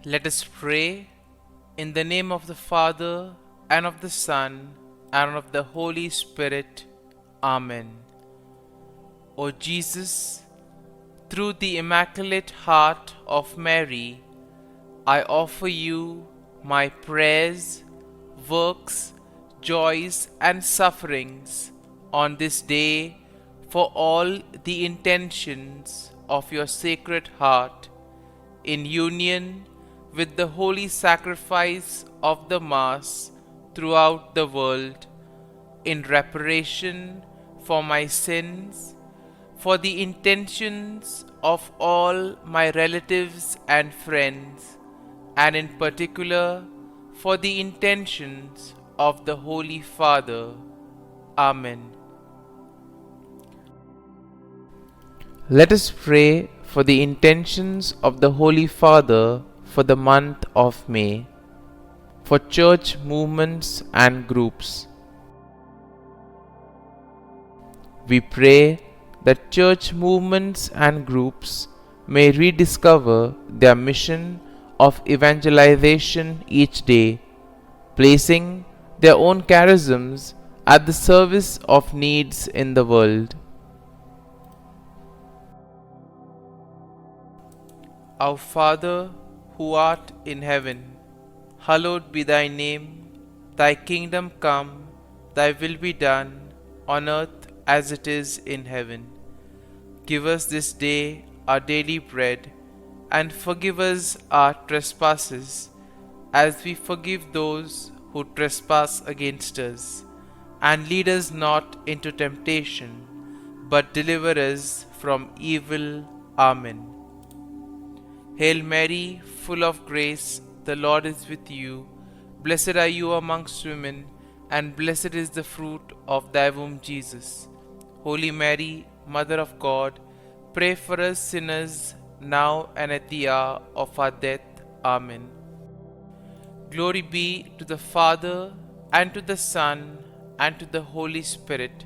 Let us pray in the name of the Father, and of the Son, and of the Holy Spirit. Amen. O Jesus, through the Immaculate Heart of Mary, I offer you my prayers, works, joys, and sufferings on this day for all the intentions of your Sacred Heart, in union with the holy sacrifice of the Mass throughout the world, in reparation for my sins, for the intentions of all my relatives and friends, and in particular for the intentions of the Holy Father. Amen. Let us pray for the intentions of the Holy Father for the month of May, for church movements and groups. We pray that church movements and groups may rediscover their mission of evangelization each day, placing their own charisms at the service of needs in the world. Our Father, who art in heaven, hallowed be thy name. Thy kingdom come, thy will be done, on earth as it is in heaven. Give us this day our daily bread, and forgive us our trespasses, as we forgive those who trespass against us. And lead us not into temptation, but deliver us from evil. Amen. Hail Mary, full of grace, the Lord is with you. Blessed are you amongst women, and blessed is the fruit of thy womb, Jesus. Holy Mary, Mother of God, pray for us sinners, now and at the hour of our death. Amen. Glory be to the Father, and to the Son, and to the Holy Spirit,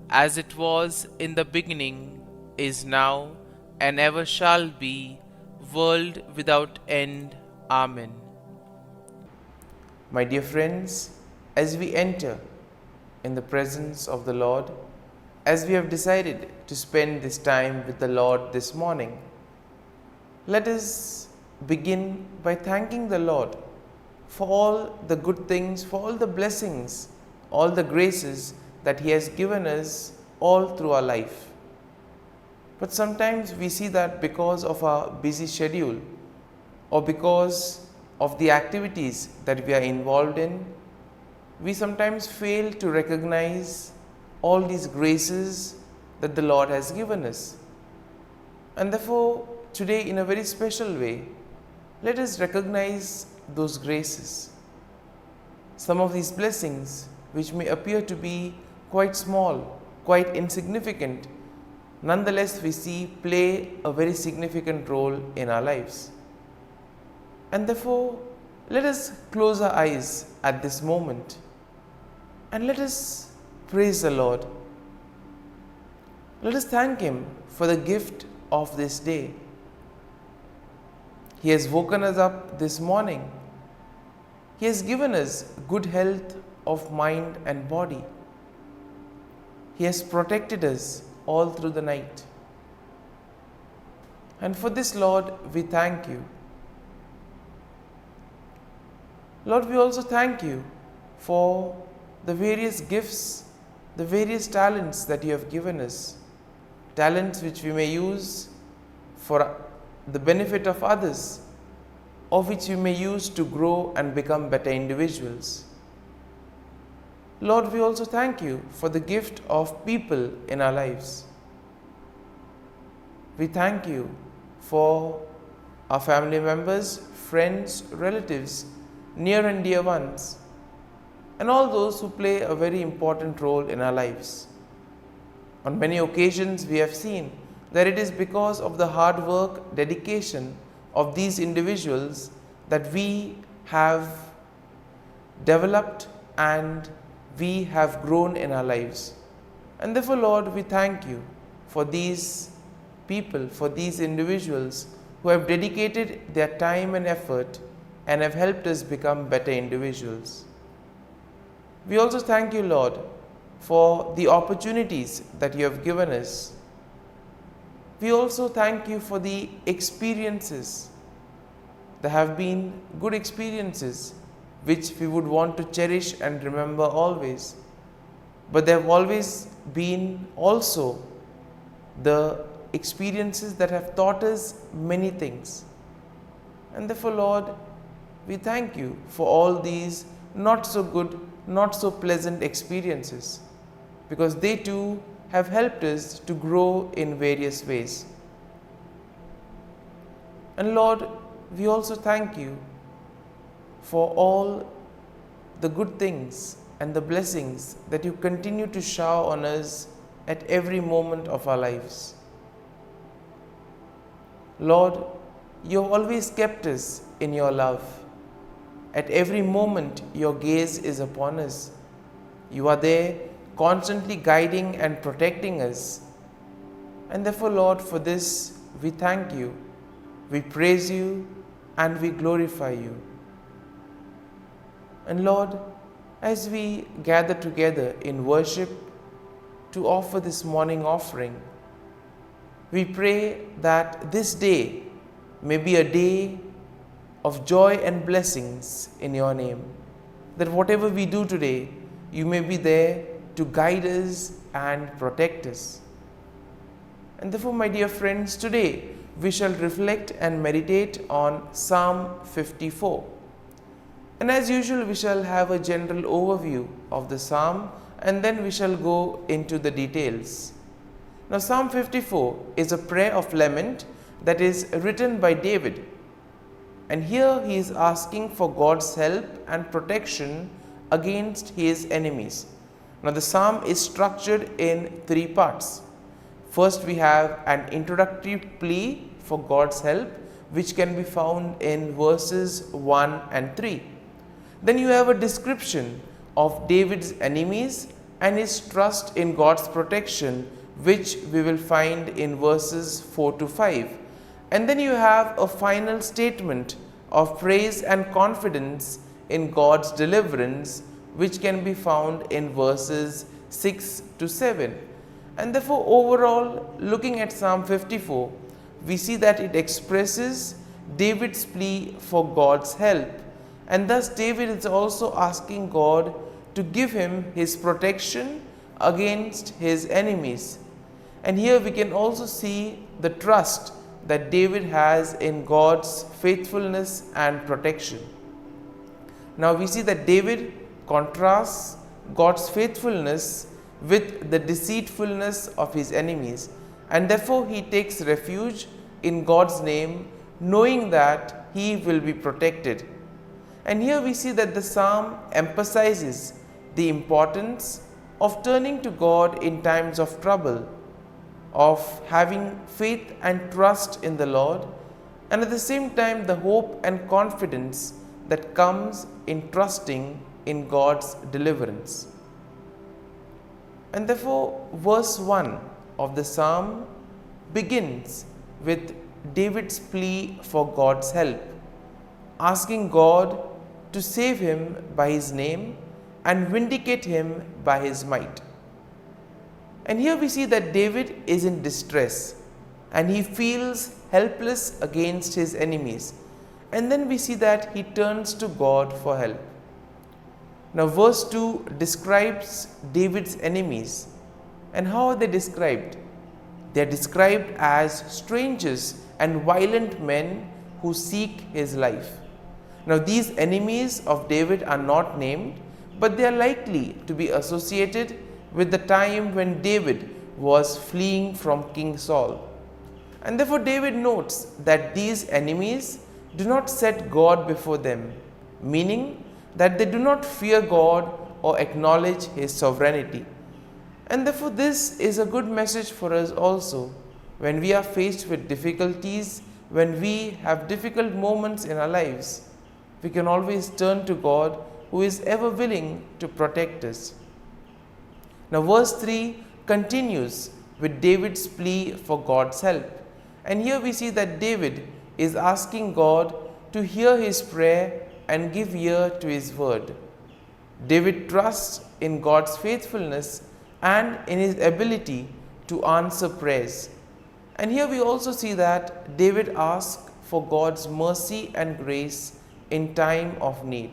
as it was in the beginning, is now, and ever shall be, world without end. Amen. My dear friends, as we enter in the presence of the Lord, as we have decided to spend this time with the Lord this morning, let us begin by thanking the Lord for all the good things, for all the blessings, all the graces that He has given us all through our life. But sometimes we see that because of our busy schedule, or because of the activities that we are involved in, we sometimes fail to recognize all these graces that the Lord has given us. And therefore, today in a very special way, let us recognize those graces. Some of these blessings, which may appear to be quite small, quite insignificant, nonetheless we see play a very significant role in our lives. And therefore, let us close our eyes at this moment and let us praise the Lord. Let us thank Him for the gift of this day. He has woken us up this morning. He has given us good health of mind and body. He has protected us all through the night. And for this, Lord, we thank you. Lord, we also thank you for the various gifts, the various talents that you have given us. Talents which we may use for the benefit of others, or which we may use to grow and become better individuals. Lord, we also thank you for the gift of people in our lives. We thank you for our family members, friends, relatives, near and dear ones, and all those who play a very important role in our lives. On many occasions, we have seen that it is because of the hard work, dedication of these individuals that we have developed and we have grown in our lives. And therefore, Lord, we thank you for these people, for these individuals who have dedicated their time and effort and have helped us become better individuals. We also thank you, Lord, for the opportunities that you have given us. We also thank you for the experiences. There have been good experiences which we would want to cherish and remember always. But there have always been also the experiences that have taught us many things. And therefore, Lord, we thank you for all these not so good, not so pleasant experiences, because they too have helped us to grow in various ways. And Lord, we also thank you for all the good things and the blessings that you continue to shower on us at every moment of our lives. Lord, you have always kept us in your love. At every moment, your gaze is upon us. You are there, constantly guiding and protecting us. And therefore, Lord, for this, we thank you, we praise you, and we glorify you. And Lord, as we gather together in worship to offer this morning offering, we pray that this day may be a day of joy and blessings in your name. That whatever we do today, you may be there to guide us and protect us. And therefore, my dear friends, today we shall reflect and meditate on Psalm 54. And as usual, we shall have a general overview of the psalm, and then we shall go into the details. Now, Psalm 54 is a prayer of lament that is written by David. And here he is asking for God's help and protection against his enemies. Now, the psalm is structured in three parts. First, we have an introductory plea for God's help, which can be found in verses 1 and 3. Then you have a description of David's enemies and his trust in God's protection, which we will find in verses 4 to 5. And then you have a final statement of praise and confidence in God's deliverance, which can be found in verses 6 to 7. And therefore, overall, looking at Psalm 54, we see that it expresses David's plea for God's help. And thus, David is also asking God to give him his protection against his enemies. And here we can also see the trust that David has in God's faithfulness and protection. Now we see that David contrasts God's faithfulness with the deceitfulness of his enemies, and therefore he takes refuge in God's name, knowing that he will be protected. And here we see that the psalm emphasizes the importance of turning to God in times of trouble, of having faith and trust in the Lord, and at the same time the hope and confidence that comes in trusting in God's deliverance. And therefore, verse 1 of the psalm begins with David's plea for God's help, asking God to save him by his name and vindicate him by his might. And here we see that David is in distress and he feels helpless against his enemies. And then we see that he turns to God for help. Now, verse 2 describes David's enemies. And how are they described? They are described as strangers and violent men who seek his life. Now, these enemies of David are not named, but they are likely to be associated with the time when David was fleeing from King Saul. And therefore, David notes that these enemies do not set God before them, meaning that they do not fear God or acknowledge his sovereignty. And therefore, this is a good message for us also when we are faced with difficulties, when we have difficult moments in our lives. We can always turn to God, who is ever willing to protect us. Now, verse 3 continues with David's plea for God's help. And here we see that David is asking God to hear his prayer and give ear to his word. David trusts in God's faithfulness and in his ability to answer prayers. And here we also see that David asks for God's mercy and grace in time of need.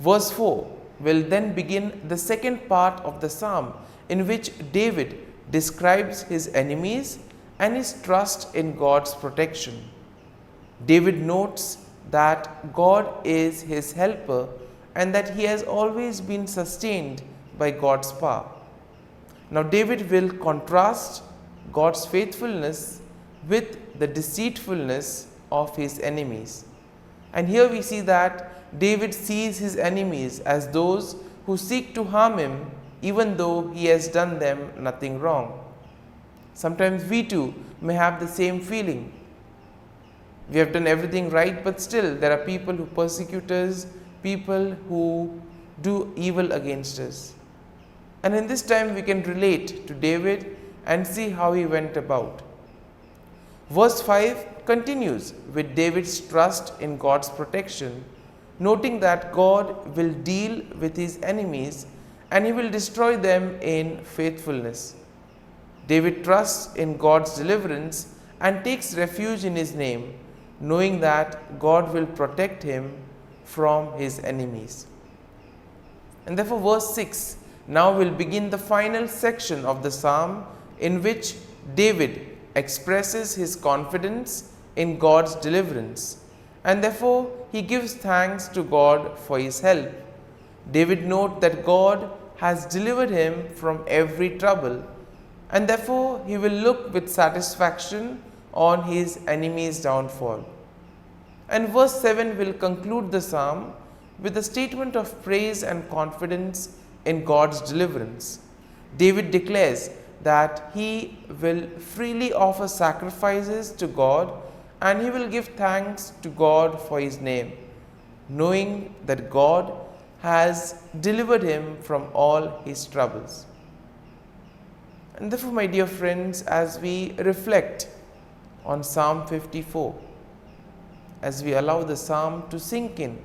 Verse 4 will then begin the second part of the psalm, in which David describes his enemies and his trust in God's protection. David notes that God is his helper and that he has always been sustained by God's power. Now David will contrast God's faithfulness with the deceitfulness of his enemies. And here we see that David sees his enemies as those who seek to harm him even though he has done them nothing wrong. Sometimes we too may have the same feeling. We have done everything right, but still there are people who persecute us, people who do evil against us. And in this time we can relate to David and see how he went about. Verse 5 continues with David's trust in God's protection, noting that God will deal with his enemies and he will destroy them in faithfulness. David trusts in God's deliverance and takes refuge in his name, knowing that God will protect him from his enemies. And therefore verse 6 now will begin the final section of the psalm, in which David expresses his confidence in God's deliverance, and therefore he gives thanks to God for his help. David notes that God has delivered him from every trouble, and therefore he will look with satisfaction on his enemy's downfall. And verse 7 will conclude the psalm with a statement of praise and confidence in God's deliverance. David declares that he will freely offer sacrifices to God and he will give thanks to God for his name, knowing that God has delivered him from all his troubles. And therefore, my dear friends, as we reflect on Psalm 54, as we allow the psalm to sink in,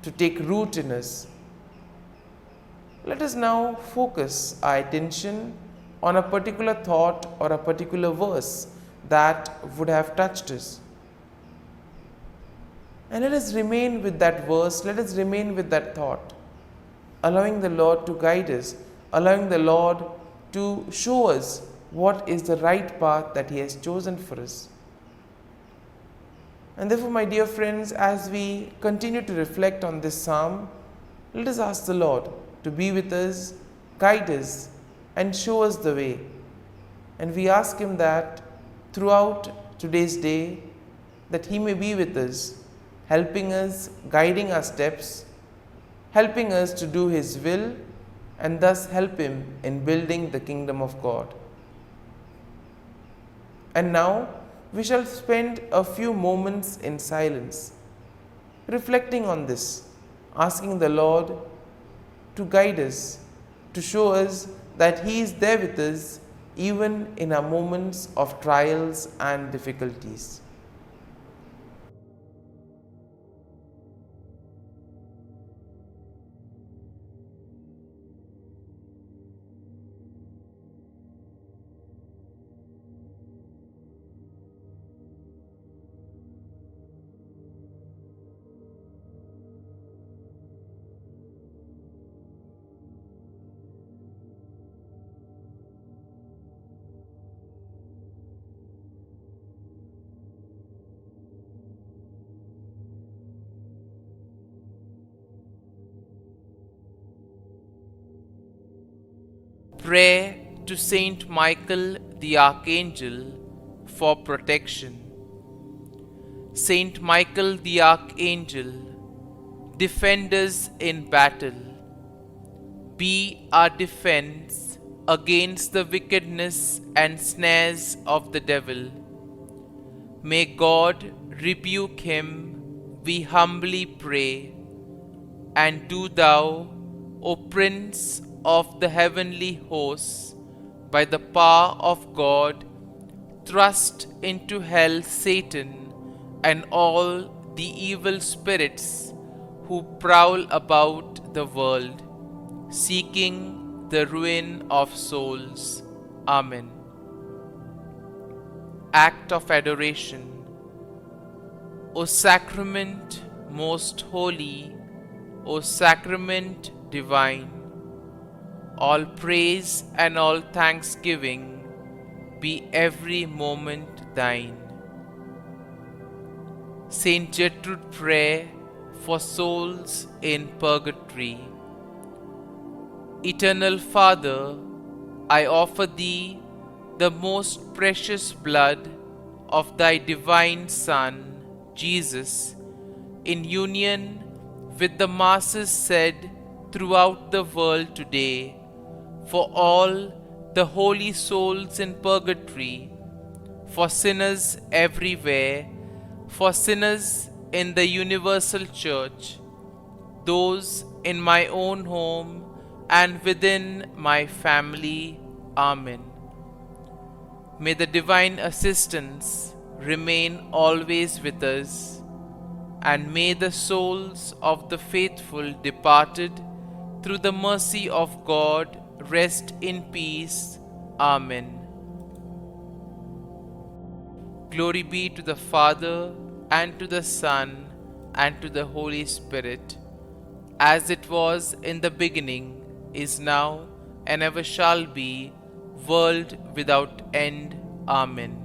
to take root in us, let us now focus our attention on a particular thought or a particular verse that would have touched us. And let us remain with that verse, let us remain with that thought, allowing the Lord to guide us, allowing the Lord to show us what is the right path that He has chosen for us. And therefore, my dear friends, as we continue to reflect on this psalm, let us ask the Lord to be with us, guide us, and show us the way. And we ask Him that throughout today's day, that He may be with us, helping us, guiding our steps, helping us to do His will, and thus help Him in building the kingdom of God. And now, we shall spend a few moments in silence, reflecting on this, asking the Lord to guide us, to show us that He is there with us even in our moments of trials and difficulties. Prayer to Saint Michael the Archangel for protection. Saint Michael the Archangel, defend us in battle. Be our defense against the wickedness and snares of the devil. May God rebuke him, we humbly pray. And do thou, O Prince of the heavenly hosts, by the power of God, Thrust into hell Satan and all the evil spirits who prowl about the world, seeking the ruin of souls. Amen. Act of Adoration. O Sacrament most holy, O Sacrament divine, all praise and all thanksgiving be every moment thine. Saint Gertrude Prayer for souls in purgatory. Eternal Father, I offer Thee the most precious blood of Thy divine Son, Jesus, in union with the masses said throughout the world today, for all the holy souls in purgatory, for sinners everywhere, for sinners in the universal church, those in my own home and within my family. Amen. May the divine assistance remain always with us, and may the souls of the faithful departed through the mercy of God rest in peace. Amen. Glory be to the Father, and to the Son, and to the Holy Spirit, as it was in the beginning, is now, and ever shall be, world without end. Amen.